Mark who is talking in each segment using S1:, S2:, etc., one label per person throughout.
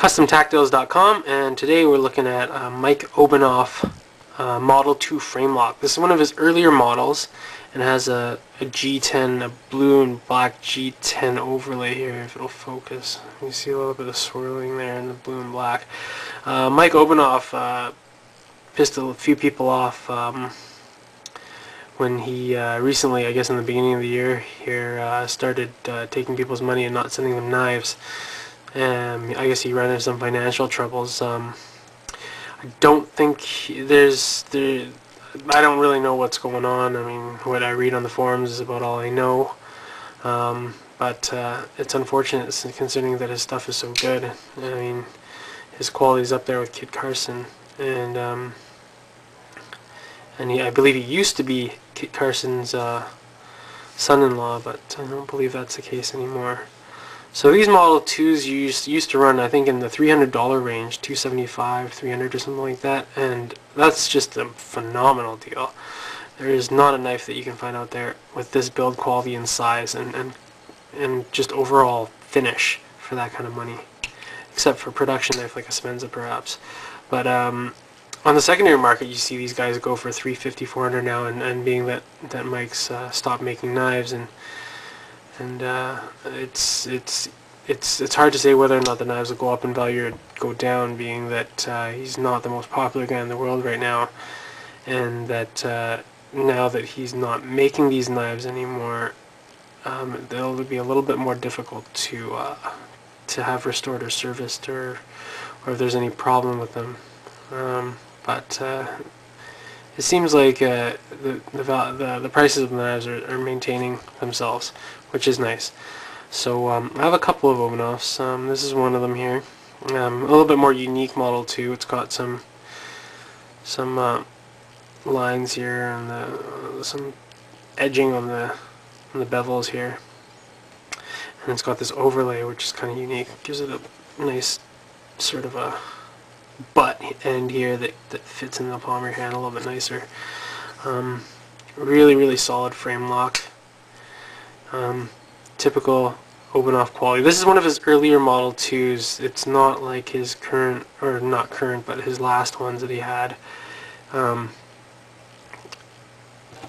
S1: CustomTactiles.com, and today we're looking at Mike Obenauf Model 2 Framelock. This is one of his earlier models and has a G10, a blue and black G10 overlay here, if it'll focus. You see a little bit of swirling there in the blue and black. Mike Obenauf pissed a few people off when he recently, I guess in the beginning of the year here, started taking people's money and not sending them knives. I guess he ran into some financial troubles. I don't think I don't really know what's going on. I mean, what I read on the forums is about all I know. But it's unfortunate considering that his stuff is so good. I mean, his quality's up there with Kit Carson, and I believe he used to be Kit Carson's son-in-law, but I don't believe that's the case anymore. So these Model 2s used to run, I think, in the $300 range, $275, $300 or something like that, and that's just a phenomenal deal. There is not a knife that you can find out there with this build quality and size and just overall finish for that kind of money, except for a production knife like a Spenza perhaps. But on the secondary market, you see these guys go for $350, $400 now, and being that Mike's stopped making knives, and it's hard to say whether or not the knives will go up in value or go down, being that he's not the most popular guy in the world right now, and that now that he's not making these knives anymore, it'll be a little bit more difficult to have restored or serviced, or if there's any problem with them. But it seems like the prices of the knives are maintaining themselves, which is nice. So I have a couple of Obenaufs. This is one of them here. A little bit more unique Model 2. It's got some lines here and some edging on the bevels here, and it's got this overlay which is kind of unique. It gives it a nice sort of a butt end here that fits in the palm of your hand a little bit nicer. Really solid frame lock. Typical Obenauf quality. This is one of his earlier Model 2s. It's not like his current, or not current, but his last ones that he had. And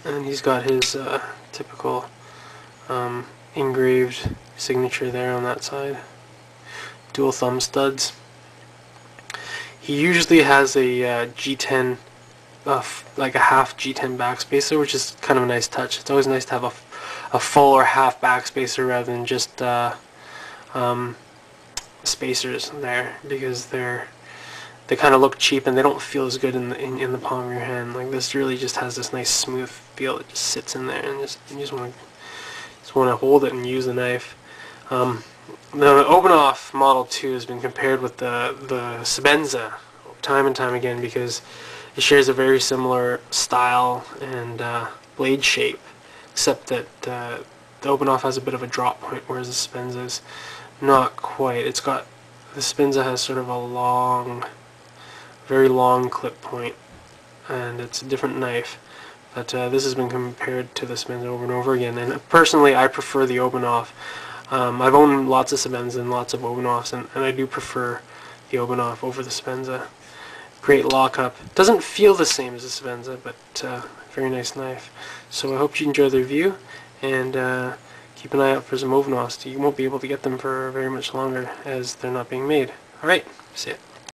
S1: he's got his typical engraved signature there on that side. Dual thumb studs. He usually has a G10, like a half G10 backspacer, which is kind of a nice touch. It's always nice to have a full or half backspacer rather than just spacers there, because they kind of look cheap and they don't feel as good in the palm of your hand. Like this really just has this nice smooth feel. It just sits in there, and you just want to hold it and use the knife. The Obenauf Model 2 has been compared with the Spenza time and time again because it shares a very similar style and blade shape, except that the Obenauf has a bit of a drop point, whereas the Spenza's not quite. The Spenza has sort of a very long clip point, and it's a different knife. But this has been compared to the Spenza over and over again, and personally I prefer the Obenauf. I've owned lots of Spenza and lots of Obenaufs, and I do prefer the Obenauf over the Spenza. Great lockup. Doesn't feel the same as the Spenza, but very nice knife. So I hope you enjoy the review, and keep an eye out for some Obenaufs. You won't be able to get them for very much longer, as they're not being made. Alright, see ya.